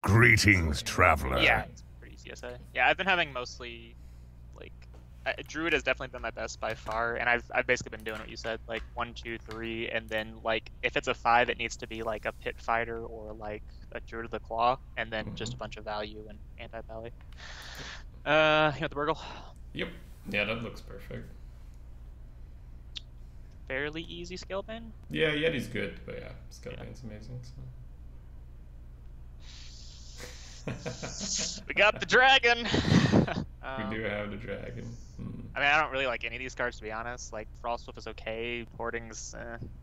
Greetings, traveler. Yeah, it's pretty CSA. Yeah, I've been having mostly, like, Druid has definitely been my best by far, and I've basically been doing what you said, like 1, 2, 3, and then like if it's a 5, it needs to be like a Pit Fighter or like a Druid of the Claw, and then just a bunch of value and anti-pally. You want the Burgle? Yep. Yeah, that looks perfect. Fairly easy skill ban. Yeah, Yeti's good, but yeah, skill ban's amazing. So. We got the dragon. We do have the dragon. I mean, I don't really like any of these cards, to be honest. Like, Frostwolf is okay, Hoarding's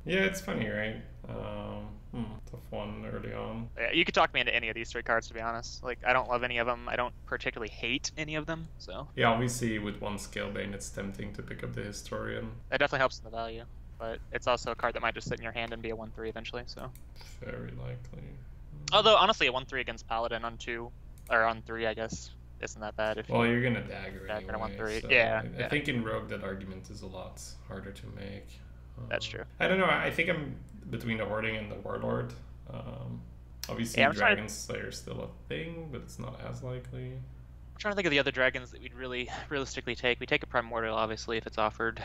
Yeah, it's funny, right? Tough one early on. Yeah, you could talk me into any of these 3 cards, to be honest. Like, I don't love any of them. I don't particularly hate any of them, so... Yeah, obviously with one skill bane, it's tempting to pick up the Historian. That definitely helps in the value, but it's also a card that might just sit in your hand and be a 1/3 eventually, so... Very likely. Although, honestly, a 1/3 against Paladin on 2, or on 3, I guess, isn't that bad. If well, you're gonna dagger anyway, 1/3. So yeah, I think in Rogue that argument is a lot harder to make. That's true. I don't know, I think I'm between the Hoarding and the Warlord. Obviously, Dragon Slayer is still a thing, but it's not as likely. I'm trying to think of the other dragons that we'd really realistically take. We take a Primordial, obviously, if it's offered.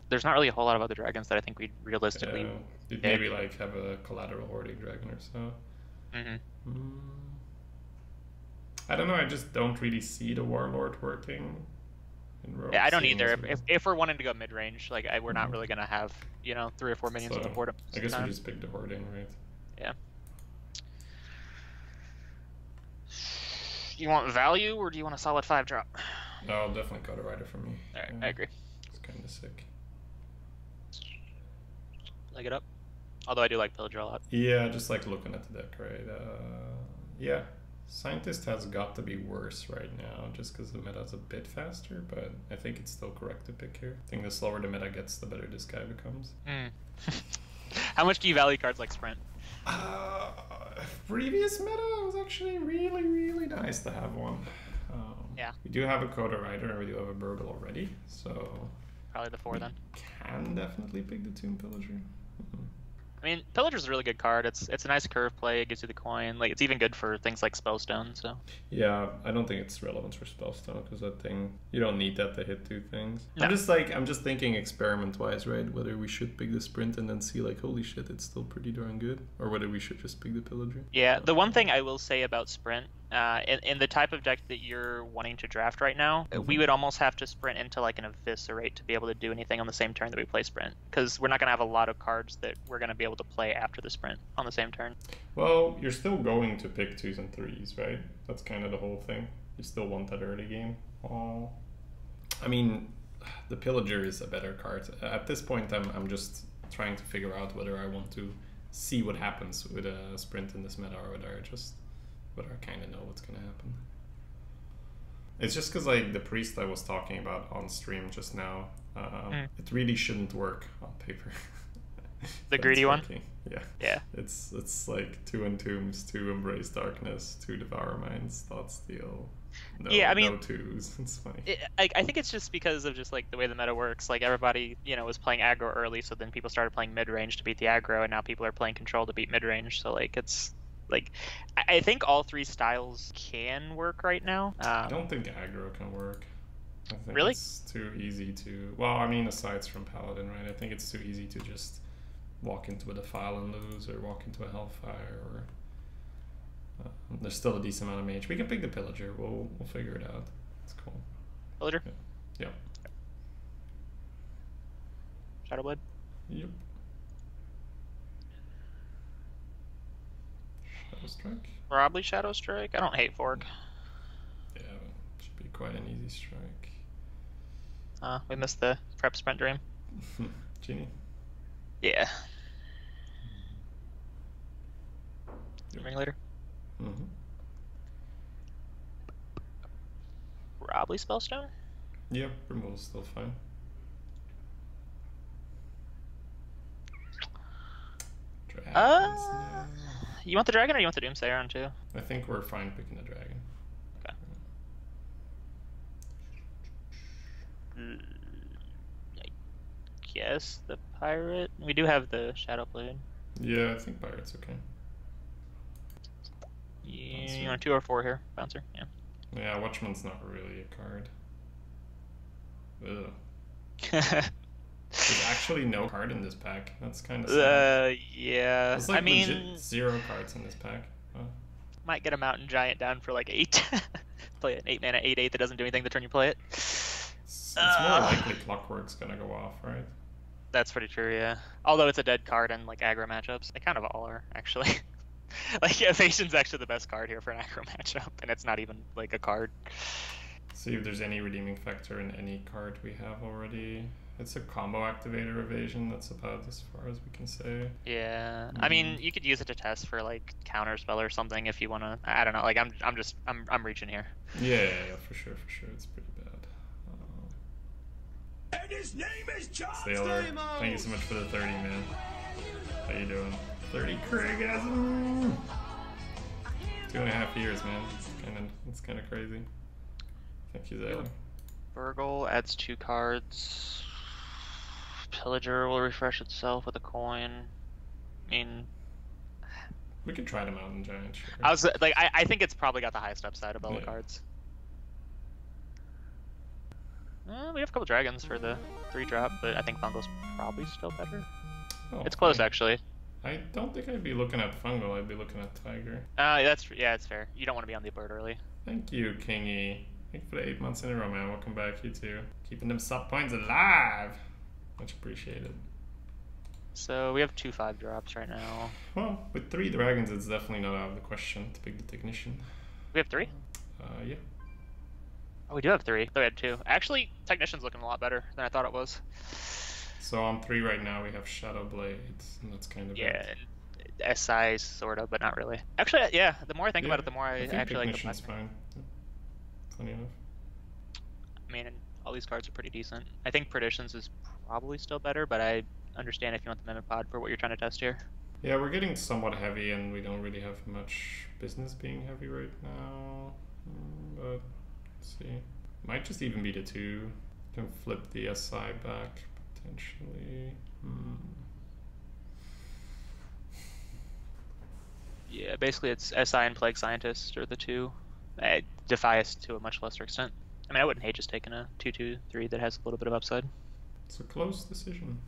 There's not really a whole lot of other dragons that I think we'd realistically you'd maybe like have a collateral Hoarding Dragon or so. I don't know, I just don't really see the Warlord working in Rogue. Yeah, I don't either. If we're wanting to go mid-range, like we're not really going to have, 3 or 4 minions on the board. I guess we just pick the Hoarding, right? Yeah. You want value, or do you want a solid 5-drop? No, I'll definitely go to Rider for me. Alright, I agree. It's kind of sick. Leg it up. Although I do like Pillager a lot. Yeah, just like looking at the deck, right? Yeah. Scientist has got to be worse right now, just because the meta's a bit faster, but I think it's still correct to pick here. I think the slower the meta gets, the better this guy becomes. How much do you value cards like Sprint? Previous meta was actually really, really nice to have one. Yeah. We do have a Coda Rider and we do have a Burgle already, so... Probably the 4 then. Can definitely pick the Tomb Pillager. I mean, Pillager's a really good card. It's a nice curve play. It gives you the coin. Like, it's even good for things like Spellstone. So. Yeah, I don't think it's relevant for Spellstone because that thing you don't need that to hit 2 things. No. I'm just thinking experiment-wise, right? Whether we should pick the Sprint and then see like, holy shit, it's still pretty darn good, or whether we should just pick the Pillager. Yeah, the one thing I will say about Sprint, in the type of deck that you're wanting to draft right now, we would almost have to sprint into like an Eviscerate to be able to do anything on the same turn that we play Sprint, because we're not going to have a lot of cards that we're going to be able to play after the Sprint on the same turn. Well, you're still going to pick 2s and 3s, right? That's kind of the whole thing. You still want that early game. I mean, the Pillager is a better card. At this point, I'm just trying to figure out whether I want to see what happens with a Sprint in this meta, or whether I kind of know what's going to happen. It's just because like the Priest I was talking about on stream just now, it really shouldn't work on paper. The greedy one? Yeah. Yeah. It's like 2 Entombs, 2 Embrace Darkness, 2 Devour Minds, Thought Steal. No, yeah, I mean, no 2s. It's funny. I think it's just because of just like the way the meta works. Like everybody, was playing aggro early, so then people started playing mid range to beat the aggro, and now people are playing control to beat mid range. So like it's like I think all 3 styles can work right now. I don't think aggro can work. I think really? It's too easy to. Well, I mean, aside from Paladin, right? I think it's too easy to just walk into a Defile and lose, or walk into a Hellfire, or there's still a decent amount of mage. We can pick the Pillager. We'll figure it out. It's cool. Pillager? Yeah. Shadowblade? Yep. Shadow Strike? Probably Shadow Strike. I don't hate Fork. Yeah, it should be quite an easy strike. We missed the prep sprint dream. Genie? Yeah. Ringleader? Probably Spellstone? Yep, removal's still fine. Dragons, you want the dragon or you want the Doomsayer on 2? I think we're fine picking the dragon. Okay. I guess the pirate. We do have the Shadowblade. Yeah, I think pirate's okay. Yeah. You want 2 or 4 here, bouncer? Yeah. Yeah, Watchman's not really a card. Ugh. There's actually no card in this pack. That's kind of sad. Yeah. There's like I mean, legit 0 cards in this pack. Huh. might get a Mountain Giant down for like 8. Play an 8 mana 8/8 that doesn't do anything the turn you play it. It's more likely Clockwork's gonna go off, right? That's pretty true, yeah. Although it's a dead card in like aggro matchups. They kind of all are, actually. Like, Evasion's actually the best card here for an aggro matchup, and it's not even like a card. See if there's any redeeming factor in any card we have already. It's a combo activator Evasion, that's about as far as we can say. Yeah, I mean, you could use it to test for like counter spell or something if you want to. I don't know. Like, I'm reaching here. Yeah, for sure. It's pretty bad. And his name is John Sailor, thank you so much for the 30, man. How you doing? 30 Craigasm. 2.5 years, man. It's kind of crazy. Thank you, Sailor. Burgle adds 2 cards. Pillager will refresh itself with a coin. I mean, we could try the Mountain Giant. Sure. I think it's probably got the highest upside of all the cards. We have a couple dragons for the 3-drop, but I think Fungal's probably still better. Oh, it's close, actually. I don't think I'd be looking at Fungal. I'd be looking at Tiger. It's fair. You don't want to be on the bird early. Thank you, Kingy. Thank you for the 8 months in a row, man. Welcome back, you too. Keeping them sub points alive. Much appreciated. So we have 2 5-drops right now. Well, with 3 dragons, it's definitely not out of the question to pick the Technician. We have 3? Yeah. Oh, we do have 3. We had 2. Actually, Technician's looking a lot better than I thought it was. So on 3 right now, we have Shadow Blade, and that's kind of it. SI, sort of, but not really. Actually, yeah, the more I think about it, the more I actually like the Technician's fine. Funny enough. I mean, all these cards are pretty decent. I think Perditions is probably still better, but I understand if you want the Mimic Pod for what you're trying to test here. Yeah, we're getting somewhat heavy, and we don't really have much business being heavy right now. But let's see. Might just even be the 2. Can flip the SI back potentially. Yeah, basically it's SI and Plague Scientist are the 2. Defias to a much lesser extent. I mean, I wouldn't hate just taking a 2/2/3 that has a little bit of upside. It's a close decision.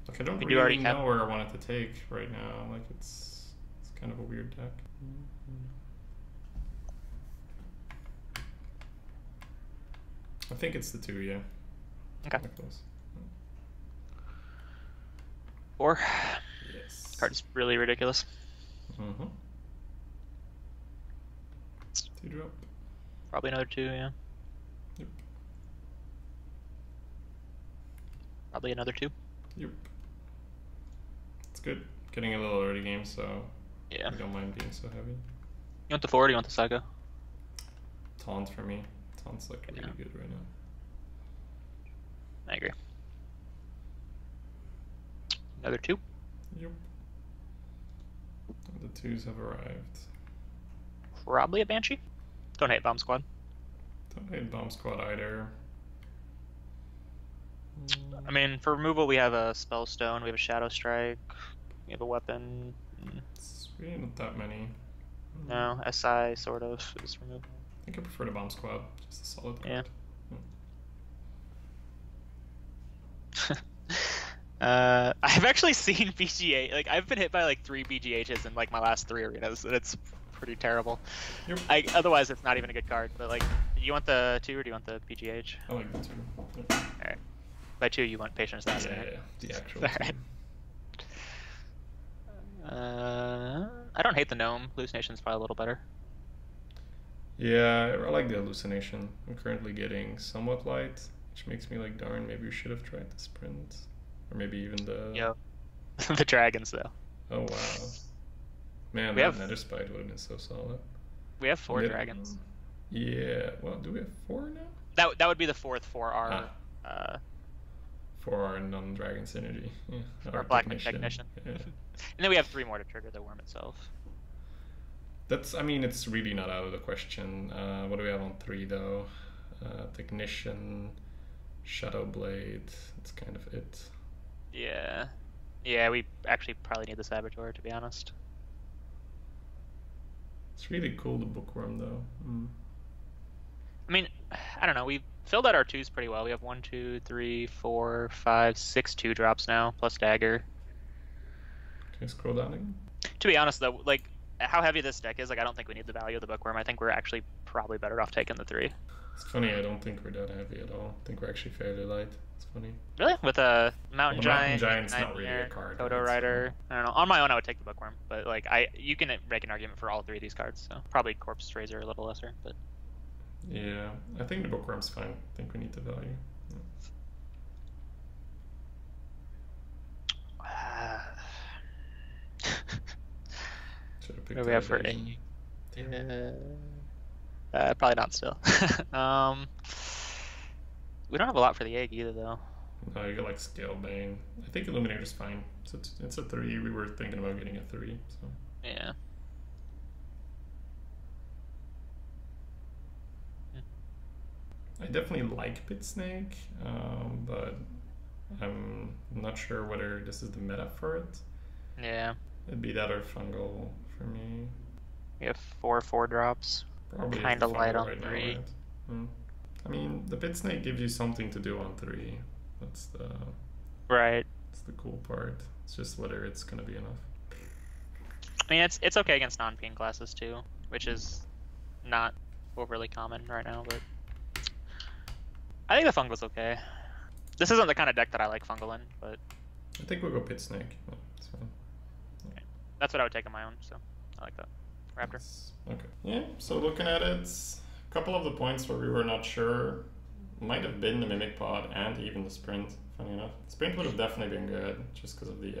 Like, I don't really know where I want it to take right now. Like, it's kind of a weird deck. I think it's the 2, yeah. Okay. Close. 4. Yes. Card is really ridiculous. 2-drop. Probably another 2, yeah. Yep. Probably another 2. Yep. It's good. Getting a little early game, so yeah. I don't mind being so heavy. You want the 4 or do you want the Psycho? Taunt for me. Taunt's like really good right now. I agree. Another 2? Yep. And the 2s have arrived. Probably a Banshee. Don't hate Bomb Squad. Don't hate Bomb Squad either. I mean, for removal we have a Spell Stone, we have a Shadow Strike, we have a weapon. It's really not that many. No, SI sort of is removal. I think I prefer the Bomb Squad, just a solid card. I've actually seen BGH, like I've been hit by like 3 BGHs in like my last 3 arenas, and it's pretty terrible. Yep. Otherwise it's not even a good card, but like, do you want the 2 or do you want the BGH? I like the 2. Yep. Alright. By 2 you want Patient Assassin, right? Yeah, the actual 2. I don't hate the Gnome. Hallucination's probably a little better. Yeah, I like the Hallucination. I'm currently getting somewhat light, which makes me like, darn, maybe we should have tried the Sprint. Or maybe even the... Yeah. The Dragons, though. Oh, wow. Man, that Nether Spite would have been so solid. We have 4 Dragons. Yeah, well, do we have 4 now? That would be the 4th for our... for our non-dragon synergy. Yeah. Our Black Technician. Yeah. And then we have 3 more to trigger the Worm itself. That's, I mean, it's really not out of the question. What do we have on 3, though? Technician, Shadow Blade, that's kind of it. Yeah. Yeah, we actually probably need the Saboteur, to be honest. It's really cool, the bookworm, though. I mean, I don't know. We filled out our 2s pretty well. We have 1, 2, 3, 4, 5, 6 2-drops now, plus dagger. Okay, scroll down again. To be honest, though, like, how heavy this deck is, like, I don't think we need the value of the bookworm. I think we're actually probably better off taking the 3. It's funny, I don't think we're that heavy at all. I think we're actually fairly light. It's funny. Really? With a Mountain Giant, Mountain Giant's not really a card. Kodo Rider. I don't know. On my own, I would take the bookworm, but like you can make an argument for all 3 of these cards. So probably Corpse Razor a little lesser, but yeah, I think the bookworm's fine. I think we need the value. Should have picked what do we have for Evasion. probably not still. We don't have a lot for the egg either, though. No, you got like Scalebane. I think Illuminator's fine. So it's a 3. We were thinking about getting a 3. So Yeah. I definitely like Pit Snake, but I'm not sure whether this is the meta for it. Yeah. It'd be that or Fungal for me. We have 4 4-drops. Probably Kind of Fungal light on right now, 3. right? I mean, the Pit Snake gives you something to do on 3. That's the cool part. It's just whether it's gonna be enough. I mean, it's okay against non-ping classes too, which is not overly common right now, but I think the Fungal's okay. This isn't the kind of deck that I like Fungal in, but I think we'll go Pit Snake. Yeah, it's fine. okay. That's what I would take on my own, so I like that. Raptor. Okay. Yeah, so looking at it, a couple of the points where we were not sure might have been the Mimic Pod and even the Sprint, funny enough. Sprint would have definitely been good, just because of the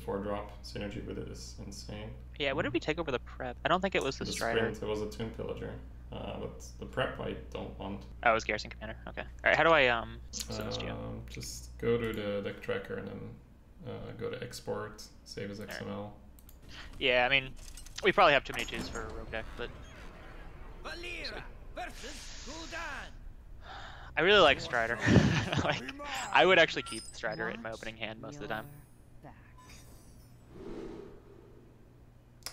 4-drop synergy with it is insane. Yeah, what did we take over the prep? I don't think it was the Strider. Sprint, it was a Toon Pillager. But the prep I don't want. Oh, it was Garrison Commander. Okay. Alright, how do I send this to you? Just go to the deck tracker and then go to export, save as XML. Yeah, I mean, we probably have too many 2s for a rogue deck, but I really like Strider. Like, I would actually keep Strider in my opening hand most of the time.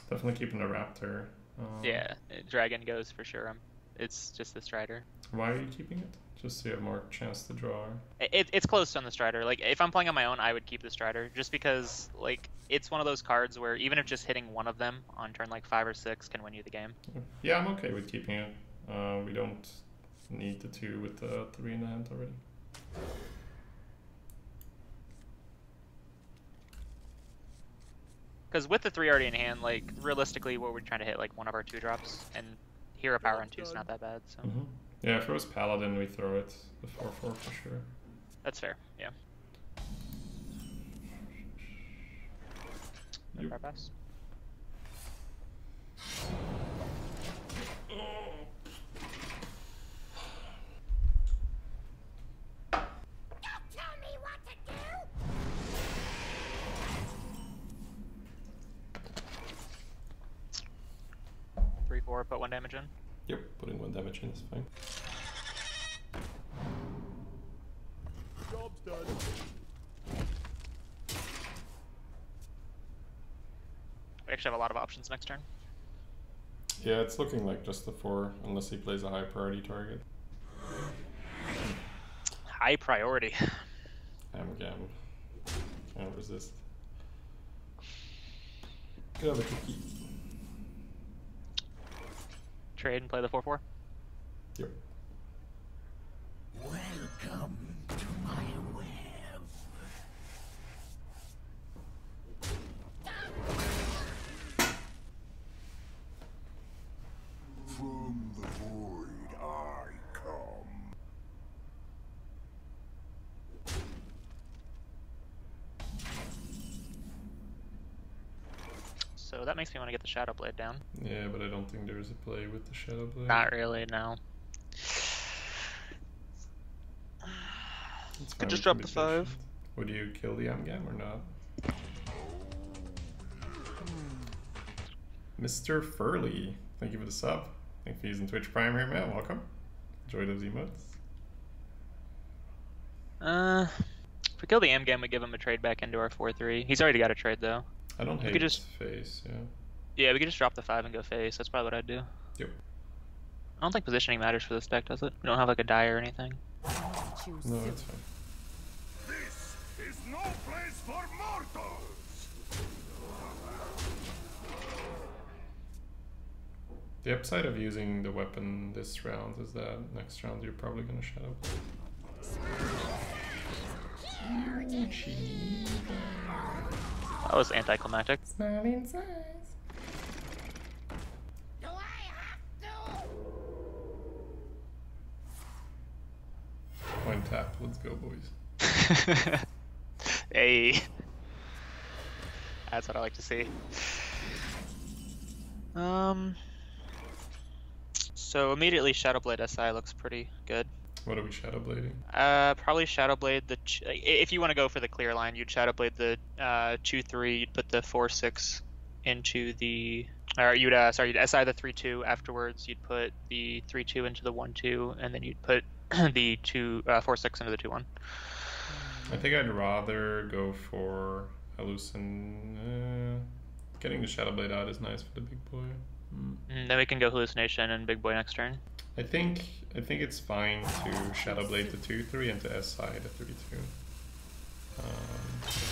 Definitely keeping the Raptor. Yeah, Dragon goes for sure. It's just the Strider. Why are you keeping it? Just so you have more chance to draw. It's close on the Strider. Like, if I'm playing on my own, I would keep the Strider, just because, like, it's one of those cards where even if just hitting one of them on turn like 5 or 6 can win you the game. Yeah, I'm okay with keeping it. We don't need the 2 with the 3 in the hand already. Because with the 3 already in hand, like, realistically, what we're trying to hit, like, one of our 2-drops, and Hero Power on 2 is not that bad, so. Yeah, if it was Paladin, we throw it the 4/4 for sure. That's fair, yeah. Yep. Pass. Tell me what to do. 3/4, put 1 damage in. Yep, putting 1 damage in is fine. Job's done. We actually have a lot of options next turn. Yeah, it's looking like just the 4, unless he plays a high priority target. High priority. Amgam. Can't resist. Could have a cookie. Trade and play the 4/4. Yep. Welcome to my web. From the void I come. So that makes me want to get the Shadow Blade down. Yeah, but I don't think there's a play with the Shadow Blade. Not really, no. Could just drop the 5. Would you kill the Amgam or not? Mr. Furley, thank you for the sub. Thank you for using Twitch Prime here, man. Welcome. Enjoy those emotes. If we kill the Amgam, we give him a trade back into our 4/3. He's already got a trade though. I don't hate could just- face, yeah. Yeah, we could just drop the 5 and go face. That's probably what I'd do. Yep. I don't think positioning matters for this deck, does it? We don't have like a die or anything. No, it's fine. This is no place for mortals! The upside of using the weapon this round is that next round you're probably gonna shadow. That was anticlimactic. Smiling size. Do I have to? Point tap. Let's go, boys. Hey. That's what I like to see. So immediately Shadowblade SI looks pretty good. What are we shadowblading? Probably Shadowblade the. If you want to go for the clear line, you'd Shadowblade the 2/3. You'd put the 4/6 into the. Or you'd you'd SI the 3/2 afterwards. You'd put the 3/2 into the 1/2, and then you'd put the 4/6 into the 2/1. I think I'd rather go for getting the Shadowblade out is nice for the big boy. Then we can go Hallucination and Big Boy next turn. I think it's fine to Shadowblade the 2/3 and to SI the 3/2.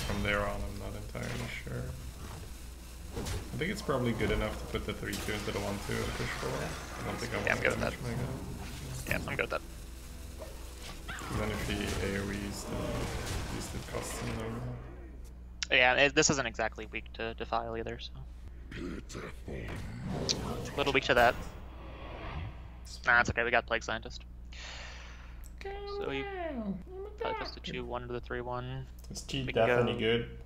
From there on, I'm not entirely sure. I think it's probably good enough to put the 3/2 into the 1/2 and push forward. I don't think I want I'm good with that. my guy. Yeah, I'm good with that. And then if he AoEs, then at least it costs him no. Yeah, this isn't exactly weak to Defile either, so. A little weak to that. Nah, it's okay, we got Plague Scientist. So we probably goes to 2/1 to the 3/1. Is cheat death any good?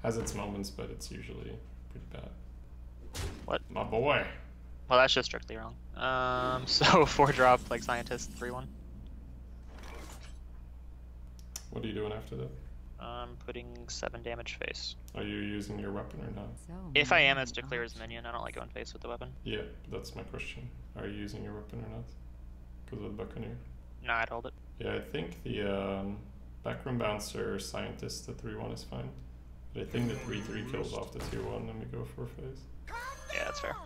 Has its moments, but it's usually pretty bad. What? My boy. Well, that's just strictly wrong. So 4-drop Plague Scientist 3/1. What are you doing after that? I'm putting 7 damage face. Are you using your weapon or not? If I am, it's to clear his minion. I don't like going face with the weapon. Yeah, that's my question. Are you using your weapon or not? Because of the Buccaneer. Nah, I'd hold it. Yeah, I think the Backroom Bouncer Scientist, the 3/1 is fine. But I think the 3/3 kills off the 2/1 and we go for face. Yeah, that's fair.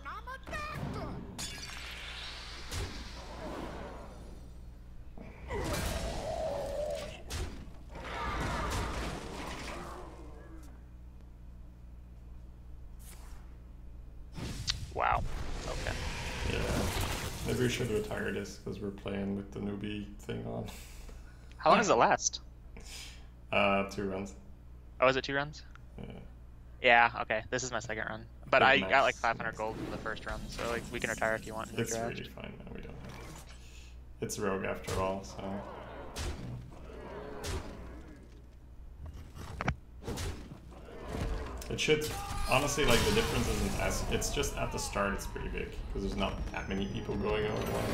Wow. Okay. Yeah. Maybe we should retire this because we're playing with the newbie thing on. How long does it last? 2 runs. Oh, is it 2 runs? Yeah. Yeah, okay. This is my second run. But Good I max. got like 500 gold from the first run, so like we can retire if you want. It's really fine, man. We don't have to. It's rogue after all, so. It should, honestly, like the difference isn't as, it's just at the start it's pretty big, because there's not that many people going over one.